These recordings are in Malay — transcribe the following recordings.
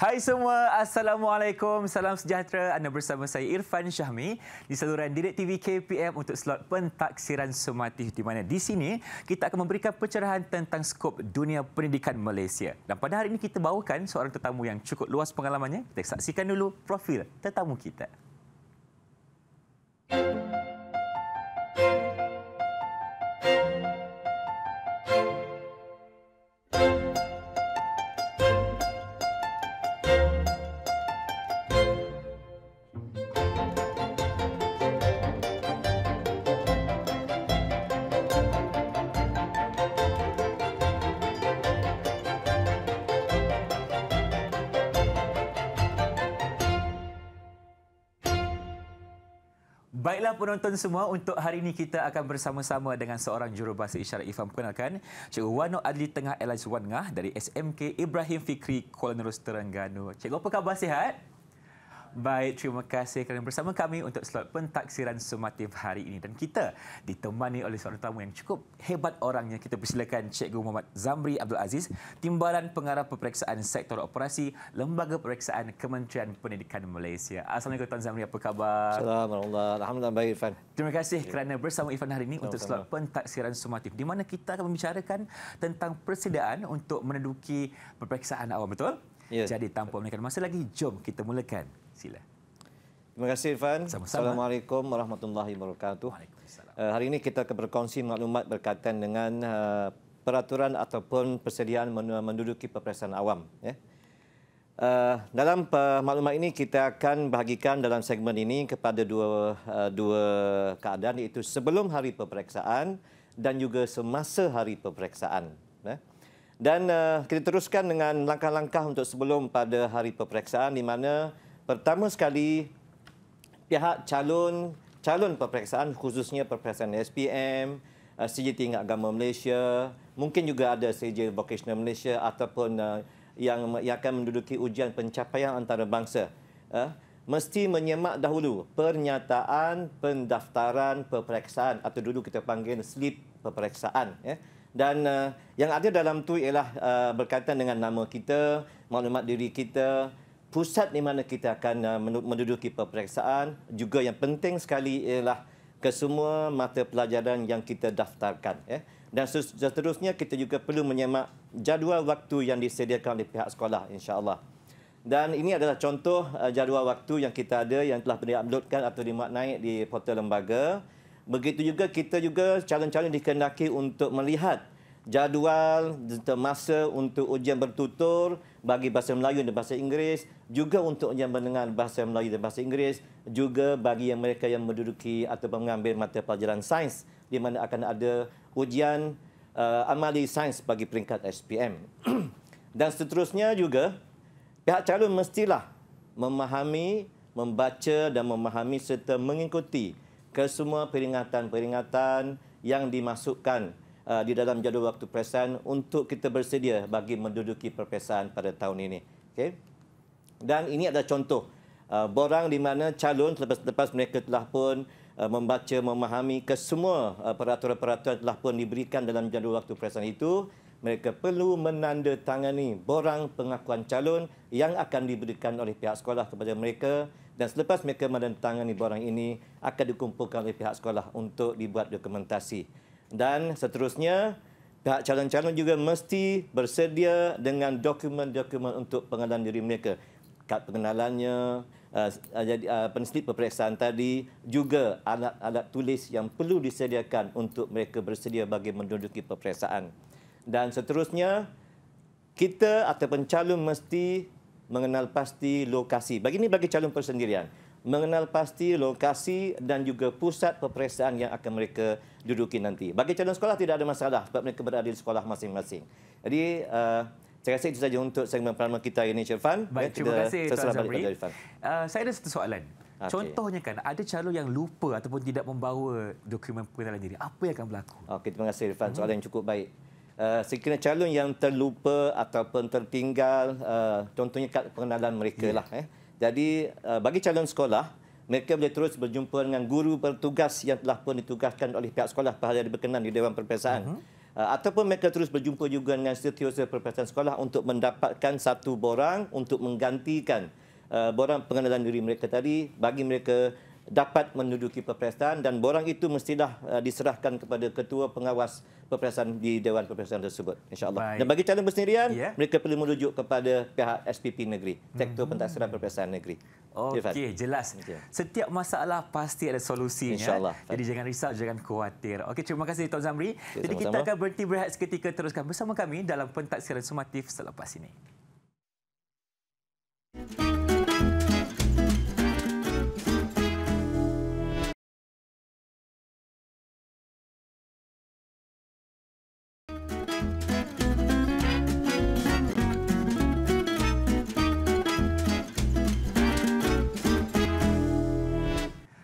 Hai semua, Assalamualaikum, salam sejahtera. Anda bersama saya Irfan Syahmi di saluran Didik TV KPM untuk slot pentaksiran sumatif di mana di sini kita akan memberikan pencerahan tentang skop dunia pendidikan Malaysia. Dan pada hari ini kita bawakan seorang tetamu yang cukup luas pengalamannya. Kita saksikan dulu profil tetamu kita. Baiklah penonton semua, untuk hari ini kita akan bersama-sama dengan seorang jurubahasa isyarat Ifam. Perkenalkan, Cikgu Wano Adli Tengah Airlines Wan Ngah dari SMK Ibrahim Fikri, Kuala Nerus, Terengganu. Cikgu, apa khabar, sihat? Baik, terima kasih kerana bersama kami untuk slot pentaksiran sumatif hari ini. Dan kita ditemani oleh seorang tamu yang cukup hebat orangnya. Kita persilakan Cikgu Muhammad Zamri Abdul Aziz, Timbalan Pengarah Peperiksaan Sektor Operasi, Lembaga Peperiksaan Kementerian Pendidikan Malaysia. Assalamualaikum Tuan Zamri, apa khabar? Assalamualaikum. Alhamdulillah baik, Irfan. Terima kasih kerana bersama Irfan hari ini untuk slot pentaksiran sumatif di mana kita akan membicarakan tentang persediaan untuk menduduki peperiksaan awam, betul? Ya. Jadi tanpa melengahkan masa lagi, jom kita mulakan. Sila. Terima kasih, Irfan. Sama-sama. Assalamualaikum warahmatullahi wabarakatuh. Hari ini kita akan berkongsi maklumat berkaitan dengan peraturan ataupun persediaan menduduki peperiksaan awam. Dalam maklumat ini kita akan bahagikan dalam segmen ini kepada dua keadaan, iaitu sebelum hari peperiksaan dan juga semasa hari peperiksaan. Dan kita teruskan dengan langkah-langkah untuk sebelum pada hari peperiksaan, di mana pertama sekali pihak calon peperiksaan, khususnya peperiksaan SPM, CJ Tingkat Agama Malaysia, mungkin juga ada CJ Vocational Malaysia ataupun yang akan menduduki ujian pencapaian antarabangsa, mesti menyemak dahulu pernyataan pendaftaran peperiksaan atau dulu kita panggil slip peperiksaan. Dan yang ada dalam tu ialah berkaitan dengan nama kita, maklumat diri kita, pusat di mana kita akan menduduki peperiksaan. Juga yang penting sekali ialah kesemua mata pelajaran yang kita daftarkan. Dan seterusnya kita juga perlu menyemak jadual waktu yang disediakan oleh pihak sekolah, insya-Allah. Dan ini adalah contoh jadual waktu yang kita ada, yang telah diuploadkan atau dimuat naik di portal lembaga. Begitu juga kita juga calon-calon dikehendaki untuk melihat jadual masa untuk ujian bertutur bagi bahasa Melayu dan bahasa Inggeris, juga untuk ujian mendengar bahasa Melayu dan bahasa Inggeris, juga bagi mereka yang menduduki atau mengambil mata pelajaran sains, di mana akan ada ujian amali sains bagi peringkat SPM. Dan seterusnya juga pihak calon mestilah memahami, membaca dan memahami serta mengikuti kesemua peringatan-peringatan yang dimasukkan di dalam jadual waktu peperiksaan untuk kita bersedia bagi menduduki peperiksaan pada tahun ini. Okay? Dan ini adalah contoh borang di mana calon selepas mereka telah pun membaca, memahami kesemua peraturan-peraturan telah pun diberikan dalam jadual waktu peperiksaan itu, mereka perlu menandatangani borang pengakuan calon yang akan diberikan oleh pihak sekolah kepada mereka, dan selepas mereka menandatangani borang ini akan dikumpulkan oleh pihak sekolah untuk dibuat dokumentasi. Dan seterusnya, pihak calon-calon juga mesti bersedia dengan dokumen-dokumen untuk pengenalan diri mereka. Kad pengenalannya, slip peperiksaan tadi, juga alat-alat tulis yang perlu disediakan untuk mereka bersedia bagi menduduki peperiksaan. Dan seterusnya, kita ataupun calon mesti mengenal pasti lokasi. Bagi calon persendirian, mengenal pasti lokasi dan juga pusat peperiksaan yang akan mereka duduki nanti. Bagi calon sekolah tidak ada masalah sebab mereka berada di sekolah masing-masing. Jadi saya rasa itu saja untuk segmen pertama kita ini, Irfan. Baik, terima kasih Tuan Zamri. Saya ada satu soalan. Okay. Contohnya kan, ada calon yang lupa ataupun tidak membawa dokumen pengenalan diri. Apa yang akan berlaku? Okey, terima kasih, Irfan. Soalan yang cukup baik. Sekiranya calon yang terlupa ataupun tertinggal, contohnya kad pengenalan mereka lah. Jadi bagi calon sekolah, mereka boleh terus berjumpa dengan guru bertugas yang telah pun ditugaskan oleh pihak sekolah pada hari berkenan di Dewan Peperiksaan. ataupun mereka terus berjumpa juga dengan setiausaha perperiksaan sekolah untuk mendapatkan satu borang untuk menggantikan borang pengenalan diri mereka tadi bagi mereka dapat menduduki peperiksaan, dan borang itu mestilah diserahkan kepada ketua pengawas peperiksaan di Dewan Peperiksaan tersebut, insya-Allah. Dan bagi calon bersendirian, mereka perlu merujuk kepada pihak SPP negeri, Sektor Pentaksiran Peperiksaan Negeri. Okey, jelas. Setiap masalah pasti ada solusinya. InsyaAllah. Jadi jangan risau, jangan khawatir. Okey, terima kasih Tuan Zamri. Jadi kita akan berhenti berehat seketika, teruskan bersama kami dalam Pentaksiran Sumatif selepas ini.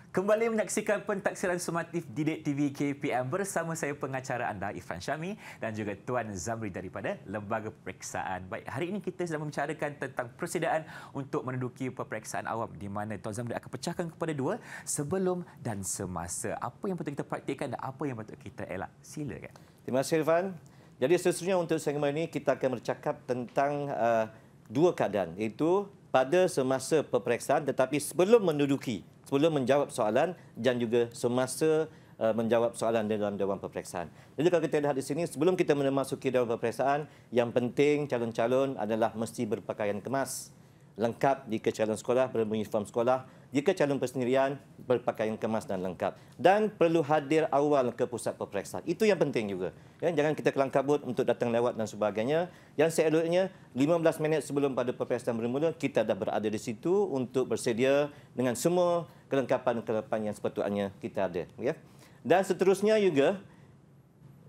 Kembali menyaksikan Pentaksiran Sumatif di DIK TV KPM bersama saya pengacara anda Irfan Syami dan juga Tuan Zamri daripada Lembaga Peperiksaan. Baik, hari ini kita sedang membicarakan tentang persediaan untuk menduduki peperiksaan awam di mana Tuan Zamri akan pecahkan kepada dua, sebelum dan semasa. Apa yang patut kita praktikkan dan apa yang patut kita elak? Silakan. Terima kasih Irfan. Jadi seterusnya untuk segmen ini kita akan bercakap tentang dua keadaan, iaitu pada semasa peperiksaan tetapi sebelum menjawab soalan dan juga semasa menjawab soalan dalam Dewan Peperiksaan. Jadi kalau kita lihat di sini, sebelum kita memasuki Dewan Peperiksaan, yang penting calon-calon adalah mesti berpakaian kemas, lengkap jika calon sekolah beruniform sekolah, jika calon persendirian berpakaian kemas dan lengkap, dan perlu hadir awal ke pusat peperiksaan. Itu yang penting juga. Ya, jangan kita kelang kabut untuk datang lewat dan sebagainya. Yang seeloknya 15 minit sebelum pada peperiksaan bermula kita dah berada di situ untuk bersedia dengan semua kelengkapan-kelengkapan yang sepatutnya kita ada. Ya. Dan seterusnya juga,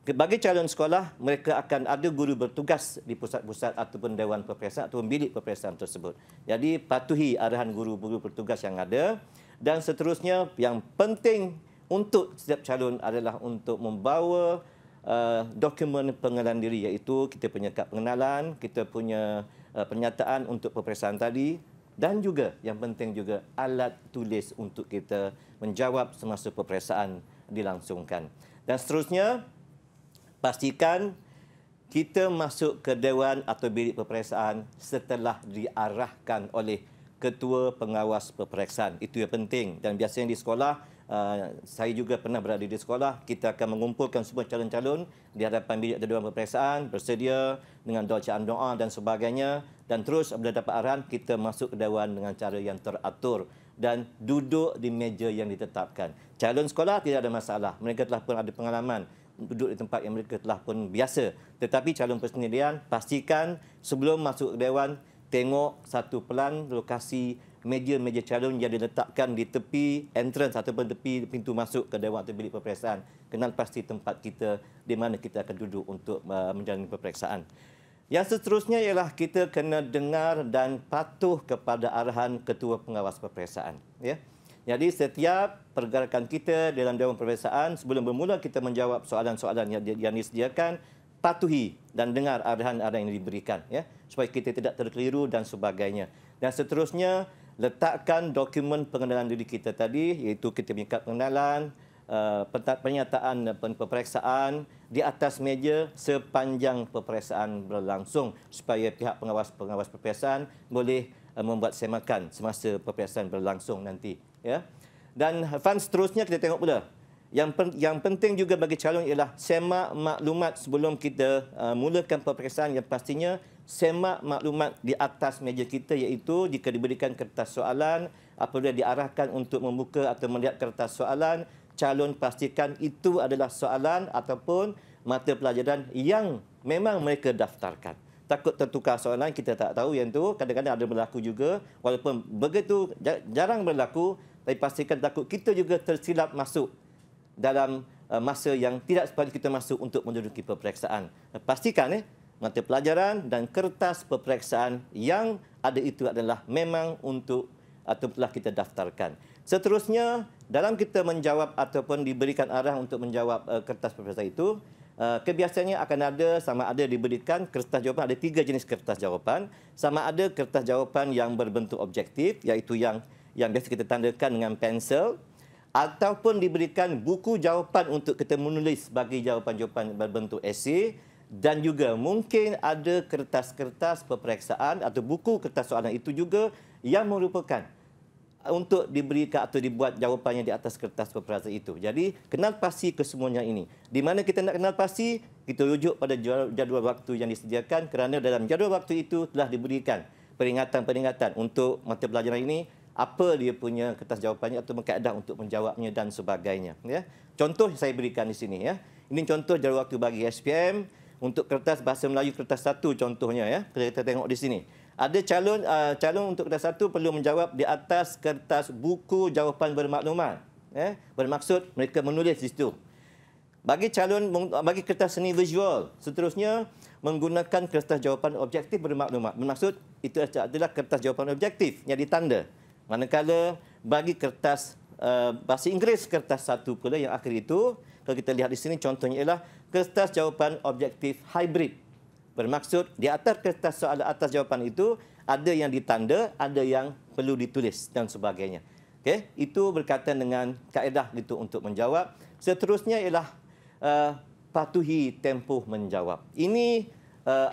bagi calon sekolah, mereka akan ada guru bertugas di pusat-pusat ataupun Dewan Peperiksaan ataupun bilik peperiksaan tersebut. Jadi patuhi arahan guru-guru bertugas yang ada. Dan seterusnya, yang penting untuk setiap calon adalah untuk membawa dokumen pengenalan diri, iaitu kita punya kad pengenalan, kita punya pernyataan untuk peperiksaan tadi, dan juga yang penting juga alat tulis untuk kita menjawab semasa peperiksaan dilangsungkan. Dan seterusnya, pastikan kita masuk ke Dewan atau bilik peperiksaan setelah diarahkan oleh Ketua Pengawas Peperiksaan. Itu yang penting. Dan biasanya di sekolah, saya juga pernah berada di sekolah, kita akan mengumpulkan semua calon-calon di hadapan bilik Dewan Peperiksaan, bersedia dengan bacaan doa dan sebagainya. Dan terus apabila dapat arahan, kita masuk ke Dewan dengan cara yang teratur dan duduk di meja yang ditetapkan. Calon sekolah tidak ada masalah. Mereka telah pun ada pengalaman duduk di tempat yang mereka telah pun biasa. Tetapi calon persendirian, pastikan sebelum masuk ke Dewan, tengok satu pelan lokasi meja-meja calon yang diletakkan di tepi entrance ataupun tepi pintu masuk ke Dewan atau bilik peperiksaan. Kenal pasti tempat kita di mana kita akan duduk untuk menjalani peperiksaan. Yang seterusnya ialah kita kena dengar dan patuh kepada arahan Ketua Pengawas Peperiksaan. Ya. Jadi setiap pergerakan kita dalam Dewan Peperiksaan, sebelum bermula kita menjawab soalan-soalan yang disediakan, patuhi dan dengar arahan-arahan yang diberikan, ya, supaya kita tidak terkeliru dan sebagainya. Dan seterusnya, letakkan dokumen pengenalan diri kita tadi, iaitu kita punya kad pengenalan, pernyataan peperiksaan di atas meja sepanjang peperiksaan berlangsung, supaya pihak pengawas peperiksaan boleh membuat semakan semasa peperiksaan berlangsung nanti. Ya. Dan seterusnya kita tengok pula. Yang penting juga bagi calon ialah semak maklumat sebelum kita mulakan peperiksaan, yang pastinya semak maklumat di atas meja kita, iaitu jika diberikan kertas soalan, apabila diarahkan untuk membuka atau melihat kertas soalan, calon pastikan itu adalah soalan ataupun mata pelajaran yang memang mereka daftarkan. Takut tertukar soalan, kita tak tahu yang itu. Kadang-kadang ada berlaku juga. Walaupun begitu jarang berlaku, tapi pastikan takut kita juga tersilap masuk dalam masa yang tidak sepatutnya kita masuk untuk menduduki peperiksaan. Pastikan mata pelajaran dan kertas peperiksaan yang ada itu adalah memang untuk atau telah kita daftarkan. Seterusnya, dalam kita menjawab ataupun diberikan arah untuk menjawab kertas peperiksaan itu, kebiasaannya akan ada, sama ada diberikan kertas jawapan, ada 3 jenis kertas jawapan. Sama ada kertas jawapan yang berbentuk objektif, iaitu yang biasa kita tandakan dengan pensel. ataupun diberikan buku jawapan untuk kita menulis bagi jawapan-jawapan berbentuk esei, dan juga mungkin ada kertas-kertas peperiksaan atau buku kertas soalan itu juga yang merupakan untuk diberikan atau dibuat jawapannya di atas kertas peperiksaan itu. Jadi, kenal pasti kesemuanya ini. Di mana kita nak kenal pasti, kita rujuk pada jadual waktu yang disediakan, kerana dalam jadual waktu itu telah diberikan peringatan-peringatan untuk mata pelajaran ini, apa dia punya kertas jawapannya atau kaedah untuk menjawabnya dan sebagainya. Ya. Contoh saya berikan di sini. Ya. Ini contoh jadual waktu bagi SPM untuk kertas Bahasa Melayu kertas 1 contohnya. Ya. Kita tengok di sini. Ada calon untuk kertas 1 perlu menjawab di atas kertas buku jawapan bermaklumat. Ya. Bermaksud mereka menulis di situ. Bagi kertas seni visual, seterusnya menggunakan kertas jawapan objektif bermaklumat. Bermaksud itu adalah kertas jawapan objektif yang ditanda. Manakala bagi kertas bahasa Inggeris kertas 1 pula yang akhir itu, kalau kita lihat di sini contohnya ialah kertas jawapan objektif hybrid. Bermaksud di atas kertas soalan atas jawapan itu ada yang ditanda, ada yang perlu ditulis dan sebagainya. Okey, itu berkaitan dengan kaedah itu untuk menjawab. Seterusnya ialah patuhi tempoh menjawab. Ini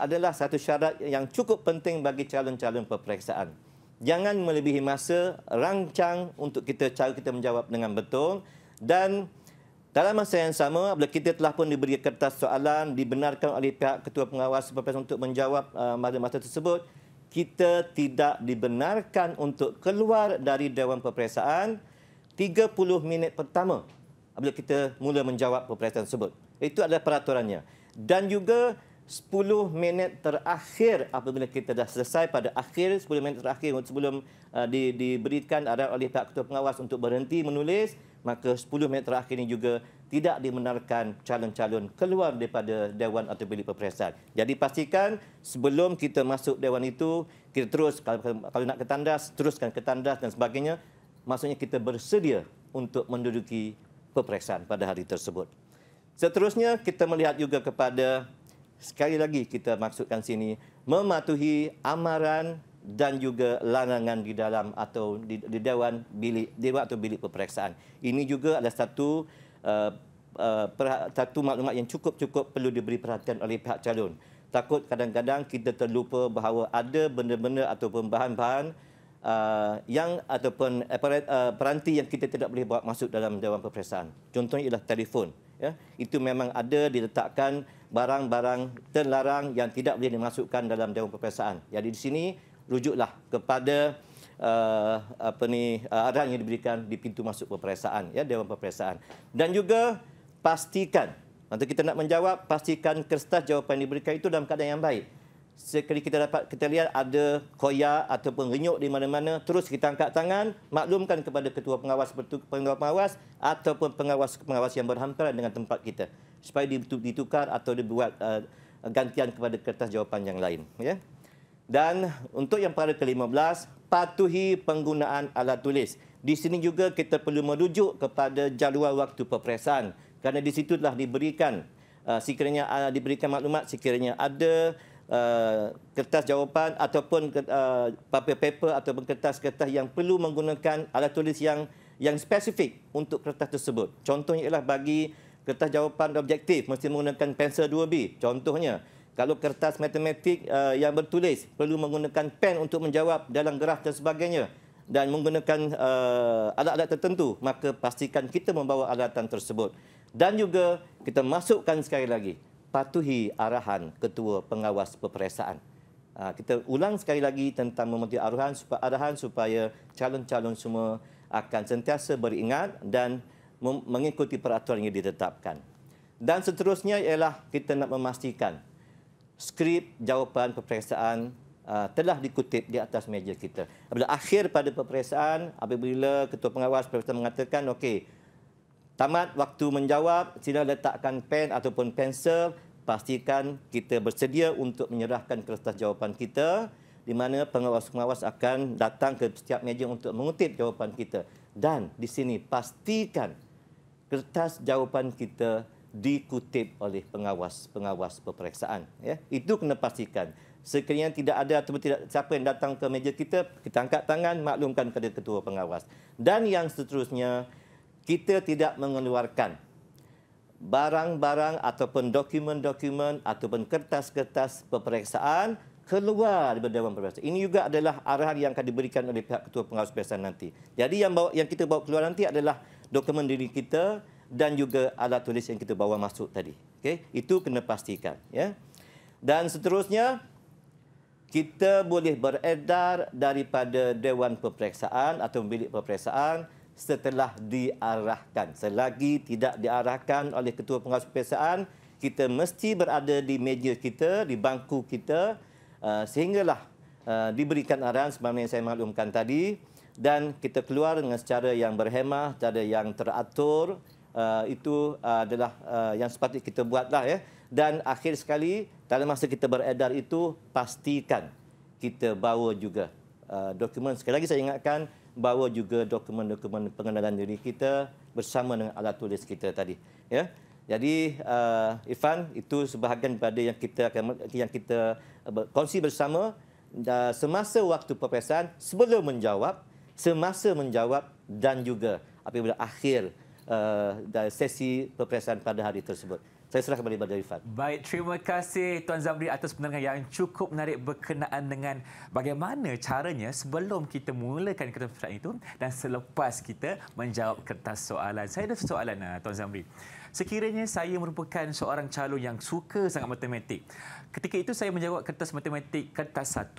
adalah satu syarat yang cukup penting bagi calon-calon peperiksaan. Jangan melebihi masa, rancang untuk cara kita menjawab dengan betul, dan dalam masa yang sama, apabila kita telah pun diberi kertas soalan, dibenarkan oleh pihak ketua pengawas peperiksaan untuk menjawab pada masa tersebut, kita tidak dibenarkan untuk keluar dari Dewan Peperiksaan 30 minit pertama apabila kita mula menjawab peperiksaan tersebut. Itu adalah peraturannya. Dan juga 10 minit terakhir apabila kita dah selesai pada akhir 10 minit terakhir sebelum diberikan arahan oleh pihak ketua pengawas untuk berhenti menulis, maka 10 minit terakhir ini juga tidak dibenarkan calon-calon keluar daripada dewan atau bilik peperiksaan. Jadi pastikan sebelum kita masuk dewan itu, kita terus kalau nak ke tandas, teruskan ke tandas dan sebagainya. Maksudnya kita bersedia untuk menduduki peperiksaan pada hari tersebut. Seterusnya kita melihat juga kepada, sekali lagi kita maksudkan sini, mematuhi amaran dan juga larangan di dalam atau di dewan atau bilik peperiksaan. Ini juga adalah satu maklumat yang cukup perlu diberi perhatian oleh pihak calon. Takut kadang-kadang kita terlupa bahawa ada benda-benda ataupun bahan-bahan ataupun peranti yang kita tidak boleh bawa masuk dalam dewan peperiksaan. Contohnya ialah telefon. Ya, itu memang ada diletakkan barang-barang terlarang yang tidak boleh dimasukkan dalam dewan peperiksaan. Jadi di sini rujuklah kepada arahan yang diberikan di pintu masuk peperiksaan, ya, dewan peperiksaan. Dan juga pastikan, nanti kita nak menjawab, pastikan kertas jawapan yang diberikan itu dalam keadaan yang baik. Sekali kita lihat ada koyak ataupun renyuk di mana-mana, terus kita angkat tangan, maklumkan kepada ketua pengawas ataupun pengawas yang berhampiran dengan tempat kita supaya ditukar atau dibuat gantian kepada kertas jawapan yang lain. Ya. Dan untuk yang perkara ke-15, patuhi penggunaan alat tulis. Di sini juga kita perlu merujuk kepada jadual waktu peperiksaan, kerana di situ telah diberikan sekiranya diberikan maklumat sekiranya ada kertas jawapan ataupun paper ataupun kertas-kertas yang perlu menggunakan alat tulis yang spesifik untuk kertas tersebut. Contohnya ialah bagi kertas jawapan objektif mesti menggunakan pensel 2B. Contohnya, kalau kertas matematik yang bertulis perlu menggunakan pen untuk menjawab dalam graf dan sebagainya dan menggunakan alat-alat tertentu, maka pastikan kita membawa alatan tersebut. Dan juga kita masukkan sekali lagi, patuhi arahan ketua pengawas peperiksaan. Kita ulang sekali lagi tentang mematuhi arahan supaya calon-calon semua akan sentiasa beringat dan mengikuti peraturan yang ditetapkan. Dan seterusnya ialah kita nak memastikan skrip jawapan peperiksaan telah dikutip di atas meja kita. Apabila akhir pada peperiksaan, apabila ketua pengawas peperiksaan mengatakan, okey, tamat waktu menjawab, sila letakkan pen ataupun pensel, pastikan kita bersedia untuk menyerahkan kertas jawapan kita, di mana pengawas-pengawas akan datang ke setiap meja untuk mengutip jawapan kita. Dan di sini pastikan kertas jawapan kita dikutip oleh pengawas-pengawas peperiksaan. Ya, itu kena pastikan. Sekiranya tidak ada atau tidak siapa yang datang ke meja kita, kita angkat tangan, maklumkan kepada ketua pengawas. Dan yang seterusnya, kita tidak mengeluarkan barang-barang ataupun dokumen-dokumen ataupun kertas-kertas peperiksaan keluar daripada Dewan Peperiksaan. Ini juga adalah arahan yang akan diberikan oleh pihak Ketua Pengawas Peperiksaan nanti. Jadi yang kita bawa keluar nanti adalah dokumen diri kita dan juga alat tulis yang kita bawa masuk tadi. Okey, itu kena pastikan, ya. Dan seterusnya, kita boleh beredar daripada Dewan Peperiksaan atau bilik peperiksaan setelah diarahkan. Selagi tidak diarahkan oleh Ketua Pengawas Peperiksaan, kita mesti berada di meja kita, di bangku kita, sehinggalah diberikan arahan sebagaimana yang saya maklumkan tadi, dan kita keluar dengan secara yang berhemah, cara yang teratur. Itu adalah yang sepatutnya kita buatlah, ya. Dan akhir sekali, dalam masa kita beredar itu, pastikan kita bawa juga dokumen. Sekali lagi saya ingatkan, bawa juga dokumen-dokumen pengenalan diri kita bersama dengan alat tulis kita tadi, ya. Jadi Irfan, itu sebahagian daripada yang kita kongsi bersama semasa waktu peperiksaan, sebelum menjawab, semasa menjawab dan juga apabila akhir sesi peperiksaan pada hari tersebut. Saya serah kembali kepada Irfan. Baik, terima kasih Tuan Zamri atas penerangan yang cukup menarik berkenaan dengan bagaimana caranya sebelum kita mulakan kertas peperiksaan itu dan selepas kita menjawab kertas soalan. Saya ada soalan, Tuan Zamri. Sekiranya saya merupakan seorang calon yang suka sangat matematik. Ketika itu saya menjawab kertas matematik kertas 1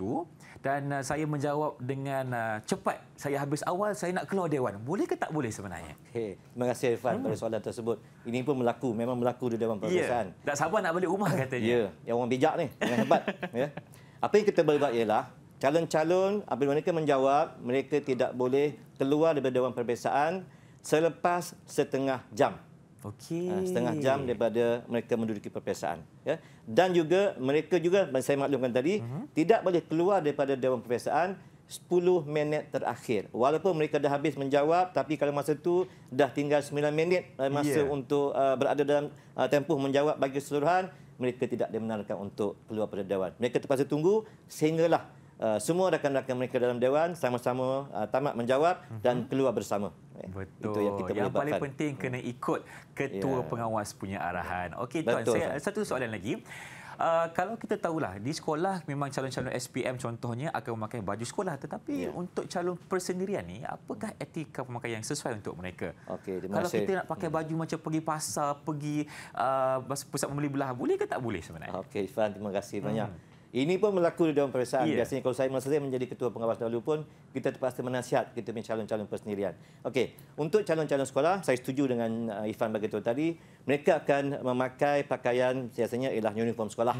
dan saya menjawab dengan cepat. Saya habis awal, saya nak keluar dewan. Boleh ke tak boleh sebenarnya? Okay. Terima kasih Irfan pada soalan tersebut. Ini pun memang berlaku di Dewan Peperiksaan. Tak sabar nak balik rumah katanya. Ya, yang orang bijak ni, yang hebat. Ya. Apa yang kita boleh buat ialah, calon-calon apabila mereka menjawab, mereka tidak boleh keluar daripada Dewan Peperiksaan selepas setengah jam. Okey. Setengah jam daripada mereka menduduki peperiksaan. Ya. Dan juga mereka juga, saya maklumkan tadi, tidak boleh keluar daripada Dewan Peperiksaan 10 minit terakhir. Walaupun mereka dah habis menjawab, tapi kalau masa itu dah tinggal 9 minit masa untuk berada dalam tempoh menjawab bagi keseluruhan, mereka tidak dibenarkan untuk keluar pada Dewan. Mereka terpaksa tunggu sehinggalah semua rakan-rakan mereka dalam Dewan sama-sama tamat menjawab dan keluar bersama. Betul. Itu yang kita boleh paling buatkan. penting kena ikut ketua pengawas punya arahan. Okey Tuan, Betul, saya satu soalan lagi. Kalau kita tahulah di sekolah memang calon-calon SPM contohnya akan memakai baju sekolah, tetapi untuk calon persendirian ni apakah etika pemakaian yang sesuai untuk mereka? Okey, kalau kita nak pakai baju macam pergi pasar, pergi pusat membeli belah, boleh ke tak boleh sebenarnya? Okey Irfan, terima kasih banyak. Ini pun berlaku di Dewan Peperiksaan. Biasanya kalau masa saya menjadi ketua pengawas dahulu pun, kita terpaksa menasihat kita punya calon-calon persendirian. Okey, untuk calon-calon sekolah, saya setuju dengan Irfan beritahu tadi, mereka akan memakai pakaian biasanya ialah uniform sekolah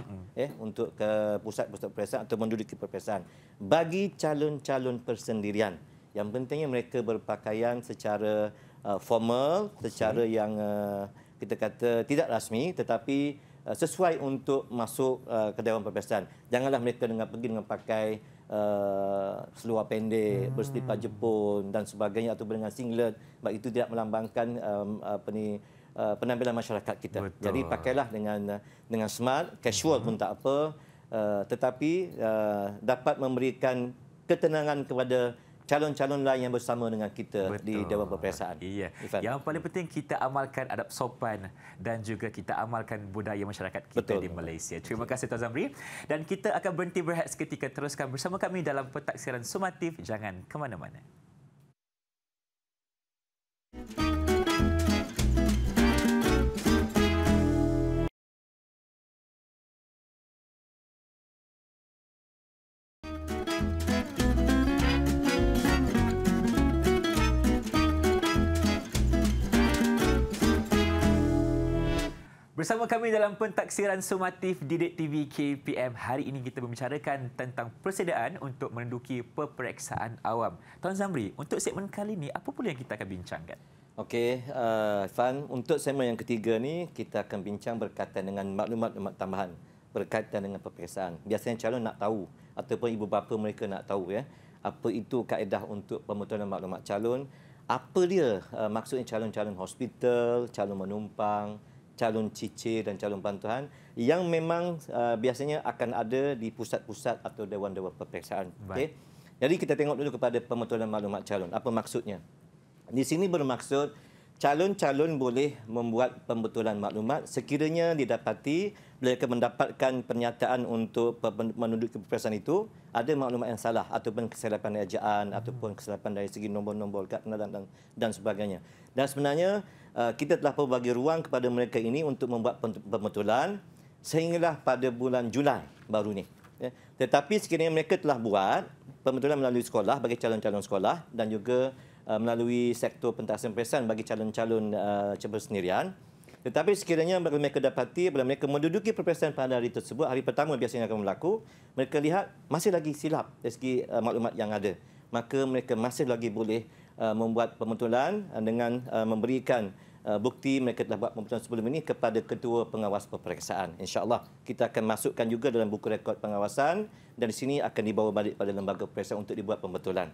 untuk ke pusat-pusat peperiksaan atau menduduki peperiksaan. Bagi calon-calon persendirian, yang pentingnya mereka berpakaian secara formal, secara yang kita kata tidak rasmi, tetapi sesuai untuk masuk ke Dewan Peperiksaan. Janganlah mereka pergi dengan pakai seluar pendek, berselipar jepun dan sebagainya atau dengan singlet. Sebab itu tidak melambangkan penampilan masyarakat kita. Betul. Jadi pakailah dengan smart, casual pun tak apa, tetapi dapat memberikan ketenangan kepada calon-calon lain yang bersama dengan kita di Dewan Peperiksaan. Iya. Yang paling penting kita amalkan adab sopan dan juga kita amalkan budaya masyarakat kita di Malaysia. Terima kasih Tuan Zamri. Dan kita akan berhenti berehat seketika, teruskan bersama kami dalam Pentaksiran Sumatif. Jangan ke mana-mana. Bersama kami dalam Pentaksiran Sumatif Didik TV KPM. Hari ini kita membicarakan tentang persediaan untuk menduduki peperiksaan awam. Tuan Zamri, untuk segmen kali ini, apa pula yang kita akan bincangkan? Okey, Fan, untuk segmen yang ketiga ni, kita akan bincang berkaitan dengan maklumat-maklumat tambahan berkaitan dengan peperiksaan. Biasanya calon nak tahu, ataupun ibu bapa mereka nak tahu, ya, apa itu kaedah untuk pemotoran maklumat calon, apa dia maksudnya calon-calon hospital, calon menumpang, calon cicir dan calon bantuan yang memang biasanya akan ada di pusat-pusat atau dewan-dewan peperiksaan. Okay? Jadi kita tengok dulu kepada pemotoran maklumat calon. Apa maksudnya? Di sini bermaksud calon-calon boleh membuat pembetulan maklumat sekiranya didapati mereka mendapatkan pernyataan untuk menduduki peperiksaan itu ada maklumat yang salah ataupun kesilapan ejaan ataupun kesilapan dari segi nombor-nombor kad pengenalan dan sebagainya. Dan sebenarnya kita telah bagi ruang kepada mereka ini untuk membuat pembetulan sehinggalah pada bulan Julai baru ni. Ya. Tetapi sekiranya mereka telah buat pembetulan melalui sekolah bagi calon-calon sekolah dan juga melalui sektor pentaksaan peperiksaan bagi calon-calon bersendirian. Tetapi sekiranya mereka dapati bila mereka menduduki peperiksaan pada hari tersebut, hari pertama biasanya akan berlaku, mereka lihat masih lagi silap dari segi maklumat yang ada. Maka mereka masih lagi boleh membuat pembetulan dengan memberikan bukti mereka telah buat pembetulan sebelum ini kepada ketua pengawas peperiksaan. InsyaAllah kita akan masukkan juga dalam buku rekod pengawasan dan di sini akan dibawa balik pada lembaga peperiksaan untuk dibuat pembetulan.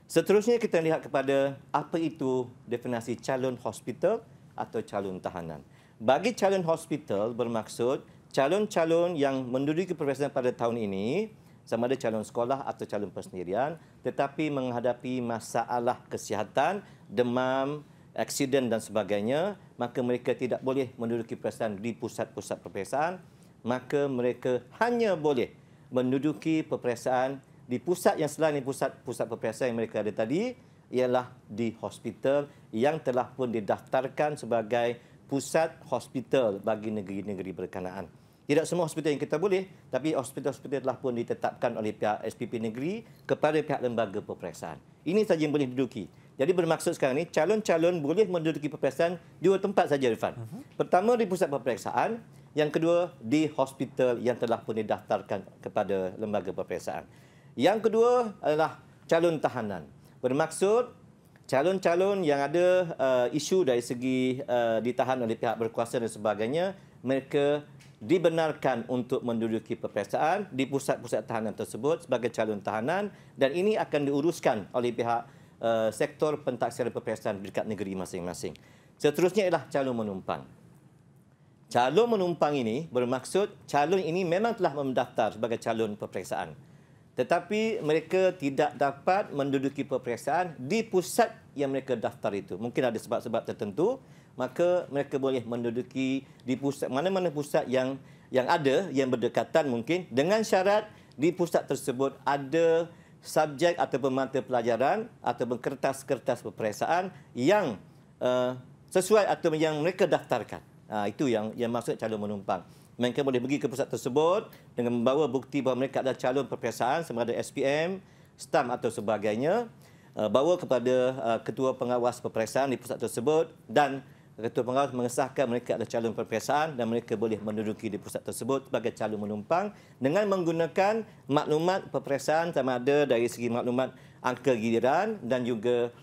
Seterusnya kita lihat kepada apa itu definisi calon hospital atau calon tahanan. Bagi calon hospital bermaksud calon-calon yang menduduki peperiksaan pada tahun ini sama ada calon sekolah atau calon persendirian tetapi menghadapi masalah kesihatan, demam, aksiden dan sebagainya, maka mereka tidak boleh menduduki peperiksaan di pusat-pusat peperiksaan, maka mereka hanya boleh menduduki peperiksaan di pusat yang selain pusat peperiksaan yang mereka ada tadi ialah di hospital yang telah pun didaftarkan sebagai pusat hospital bagi negeri-negeri berkenaan. Tidak semua hospital yang kita boleh, tapi hospital-hospital telah pun ditetapkan oleh pihak SPP negeri kepada pihak lembaga peperiksaan. Ini saja yang boleh diduduki. Jadi bermaksud sekarang ni calon-calon boleh menduduki peperiksaan dua tempat saja, Irfan. Pertama di pusat peperiksaan, yang kedua di hospital yang telah pun didaftarkan kepada lembaga peperiksaan. Yang kedua adalah calon tahanan. Bermaksud calon-calon yang ada isu dari segi ditahan oleh pihak berkuasa dan sebagainya, mereka dibenarkan untuk menduduki peperiksaan di pusat-pusat tahanan tersebut sebagai calon tahanan dan ini akan diuruskan oleh pihak sektor pentaksaan peperiksaan dekat negeri masing-masing. Seterusnya ialah calon menumpang. Calon menumpang ini bermaksud calon ini memang telah mendaftar sebagai calon peperiksaan. Tetapi mereka tidak dapat menduduki peperiksaan di pusat yang mereka daftar itu. Mungkin ada sebab-sebab tertentu, maka mereka boleh menduduki di pusat mana-mana pusat yang ada, yang berdekatan mungkin, dengan syarat di pusat tersebut ada subjek ataupun mata pelajaran ataupun kertas-kertas peperiksaan yang sesuai atau yang mereka daftarkan. Itu yang maksud calon menumpang. Mereka boleh pergi ke pusat tersebut dengan membawa bukti bahawa mereka adalah calon peperiksaan sama ada SPM, stamp atau sebagainya, bawa kepada ketua pengawas peperiksaan di pusat tersebut dan ketua pengawas mengesahkan mereka adalah calon peperiksaan dan mereka boleh menduduki di pusat tersebut sebagai calon menumpang dengan menggunakan maklumat peperiksaan sama ada dari segi maklumat angka giliran dan juga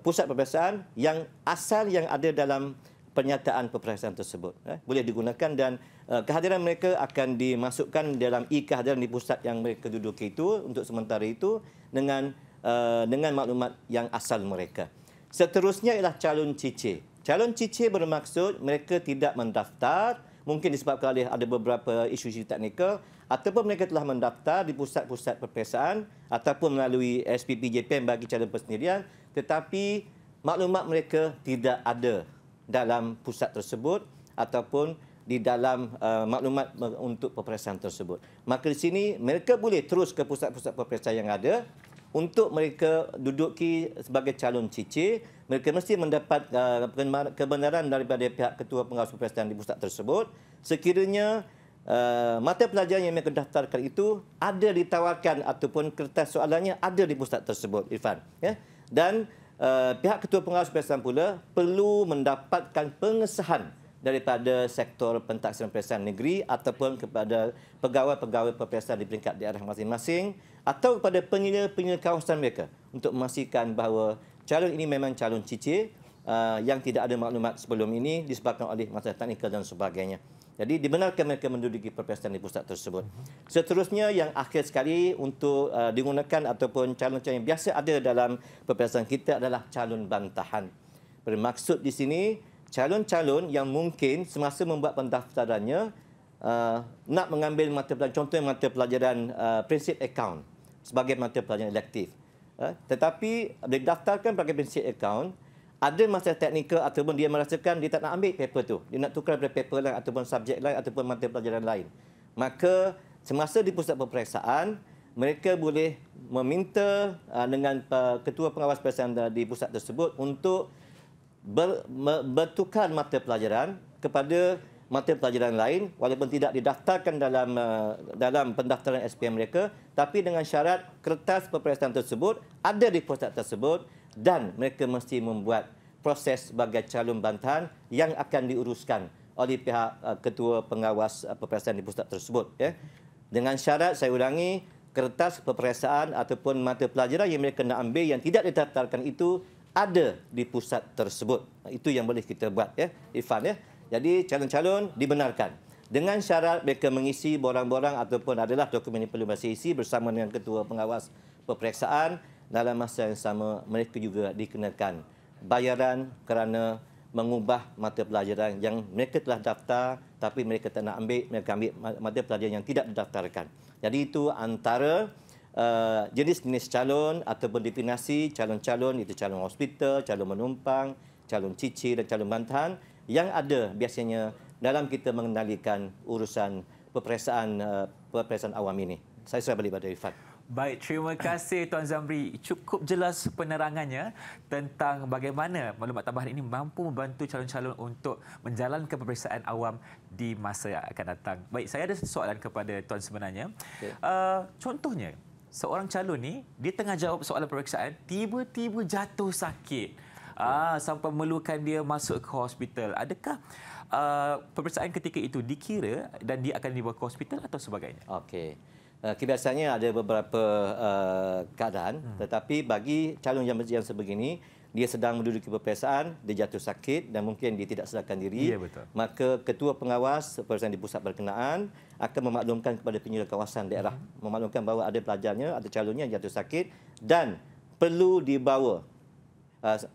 pusat peperiksaan yang asal yang ada dalam pernyataan peperiksaan tersebut. Boleh digunakan dan kehadiran mereka akan dimasukkan dalam e-kehadiran di pusat yang mereka duduki itu untuk sementara itu dengan maklumat yang asal mereka. Seterusnya ialah calon cicir. Calon cicir bermaksud mereka tidak mendaftar, mungkin disebabkan oleh ada beberapa isu-isu teknikal, ataupun mereka telah mendaftar di pusat-pusat peperiksaan ataupun melalui SPP JPM bagi calon persendirian, tetapi maklumat mereka tidak ada dalam pusat tersebut ataupun di dalam maklumat untuk peperiksaan tersebut. Maka di sini mereka boleh terus ke pusat-pusat peperiksaan yang ada untuk mereka duduki sebagai calon cicir. Mereka mesti mendapat kebenaran daripada pihak ketua pengawas peperiksaan di pusat tersebut sekiranya mata pelajaran yang mereka daftarkan itu ada ditawarkan ataupun kertas soalannya ada di pusat tersebut, Irfan. Ya? Dan pihak ketua pengawas peperiksaan pula perlu mendapatkan pengesahan daripada sektor pentaksaan peperiksaan negeri ataupun kepada pegawai-pegawai peperiksaan di peringkat daerah masing-masing atau kepada penyelia-penyelia kawasan mereka untuk memastikan bahawa calon ini memang calon cicir yang tidak ada maklumat sebelum ini disebabkan oleh masalah teknikal dan sebagainya. Jadi dibenarkan mereka menduduki peperiksaan di pusat tersebut. Seterusnya yang akhir sekali untuk digunakan ataupun calon-calon yang biasa ada dalam peperiksaan kita adalah calon bantahan. Bermaksud di sini calon-calon yang mungkin semasa membuat pendaftarannya nak mengambil mata pelajaran, contohnya mata pelajaran prinsip akaun sebagai mata pelajaran elektif. Tetapi didaftarkan pakai prinsip akaun, ada masalah teknikal ataupun dia merasakan dia tak nak ambil paper tu, dia nak tukar daripada paper lain ataupun subjek lain ataupun mata pelajaran lain, maka semasa di pusat peperiksaan, mereka boleh meminta dengan ketua pengawas peperiksaan di pusat tersebut untuk bertukar mata pelajaran kepada mata pelajaran lain walaupun tidak didaftarkan dalam pendaftaran SPM mereka, tapi dengan syarat kertas peperiksaan tersebut ada di pusat tersebut dan mereka mesti membuat proses sebagai calon bantahan yang akan diuruskan oleh pihak ketua pengawas peperiksaan di pusat tersebut. Ya. Dengan syarat, saya ulangi, kertas peperiksaan ataupun mata pelajaran yang mereka nak ambil yang tidak didaftarkan itu ada di pusat tersebut. Itu yang boleh kita buat, ya, Irfan. Ya. Jadi calon-calon dibenarkan. Dengan syarat mereka mengisi borang-borang ataupun adalah dokumen yang perlu mereka isi bersama dengan ketua pengawas peperiksaan. Dalam masa yang sama, mereka juga dikenakan bayaran kerana mengubah mata pelajaran yang mereka telah daftar tapi mereka tak nak ambil, mereka ambil mata pelajaran yang tidak didaftarkan. Jadi itu antara jenis-jenis calon ataupun definisi calon-calon, itu calon hospital, calon menumpang, calon cicir dan calon bantahan yang ada biasanya dalam kita mengendalikan urusan peperiksaan awam ini. Saya serah balik pada Irfan. Baik, terima kasih Tuan Zamri. Cukup jelas penerangannya tentang bagaimana maklumat tambahan ini mampu membantu calon-calon untuk menjalankan peperiksaan awam di masa yang akan datang. Baik, saya ada soalan kepada Tuan sebenarnya. Okay. Contohnya, seorang calon ni, dia tengah jawab soalan peperiksaan, tiba-tiba jatuh sakit. Sampai memerlukan dia masuk ke hospital. Adakah peperiksaan ketika itu dikira dan dia akan dibawa ke hospital atau sebagainya? Okey. Biasanya ada beberapa keadaan, tetapi bagi calon yang sebegini, dia sedang menduduki peperiksaan, dia jatuh sakit dan mungkin dia tidak sadarkan diri, ya, betul. Maka ketua pengawas peperiksaan di pusat berkenaan akan memaklumkan kepada penyuluh kawasan daerah, memaklumkan bahawa ada pelajarnya, ada calonnya yang jatuh sakit dan perlu dibawa.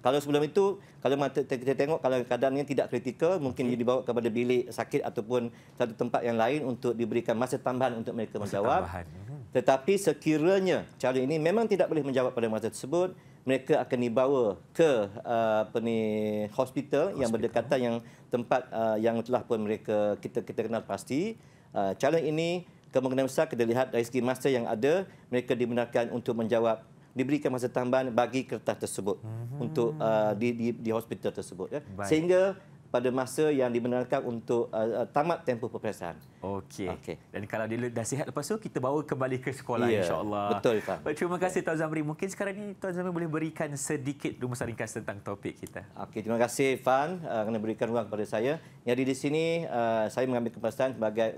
Kalau sebelum itu, kalau kita tengok kalau keadaannya tidak kritikal, mungkin dia dibawa kepada bilik sakit ataupun satu tempat yang lain untuk diberikan masa tambahan untuk mereka menjawab. Tetapi sekiranya calon ini memang tidak boleh menjawab pada masa tersebut, mereka akan dibawa ke hospital yang berdekatan, yang tempat yang telah pun kita kenal pasti. Calon ini kemungkinan besar kita lihat dari segi masa yang ada, mereka dibenarkan untuk menjawab, diberikan masa tambahan bagi kertas tersebut untuk di hospital tersebut, ya. Sehingga pada masa yang dibenarkan untuk tamat tempoh peperiksaan. Okey. Dan kalau dia dah sihat lepas tu, kita bawa kembali ke sekolah, insya-Allah. Betul, Pak. Baik, terima kasih Tuan Zamri. Mungkin sekarang ini Tuan Zamri boleh berikan sedikit rumusan ringkas tentang topik kita. Okey, terima kasih Fan kerana berikan ruang kepada saya. Yang di sini saya mengambil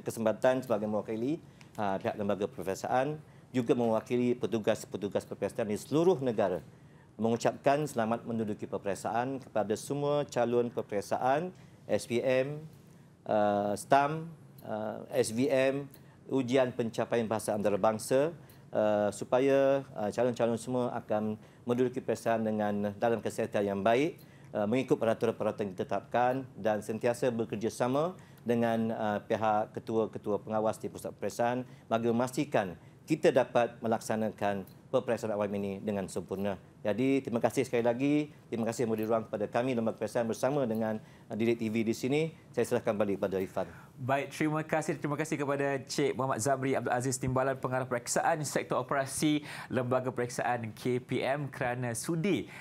kesempatan sebagai mewakili pihak lembaga peperiksaan, juga mewakili petugas-petugas peperiksaan di seluruh negara, mengucapkan selamat menduduki peperiksaan kepada semua calon peperiksaan SPM, STAM, SVM, ujian pencapaian bahasa antarabangsa, supaya calon-calon semua akan menduduki peperiksaan dalam kesihatan yang baik, mengikut peraturan-peraturan yang ditetapkan dan sentiasa bekerjasama dengan pihak ketua-ketua pengawas di pusat peperiksaan bagi memastikan kita dapat melaksanakan peperiksaan awam ini dengan sempurna. Jadi, terima kasih sekali lagi. Terima kasih memberi ruang kepada kami lembaga peperiksaan bersama dengan Direct TV di sini. Saya serahkan balik kepada Irfan. Baik, terima kasih. Terima kasih kepada Cik Muhammad Zamri Abdul Aziz, Timbalan Pengarah Periksaan Sektor Operasi Lembaga Periksaan KPM, kerana sudi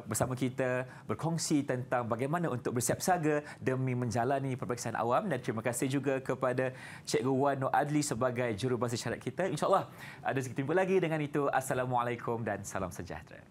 bersama kita berkongsi tentang bagaimana untuk bersiap siaga demi menjalani peperiksaan awam. Dan terima kasih juga kepada Cikgu Wan Nur Adli sebagai jurubahasa isyarat kita. InsyaAllah ada sedikit jumpa lagi. Dengan itu, Assalamualaikum dan salam sejahtera.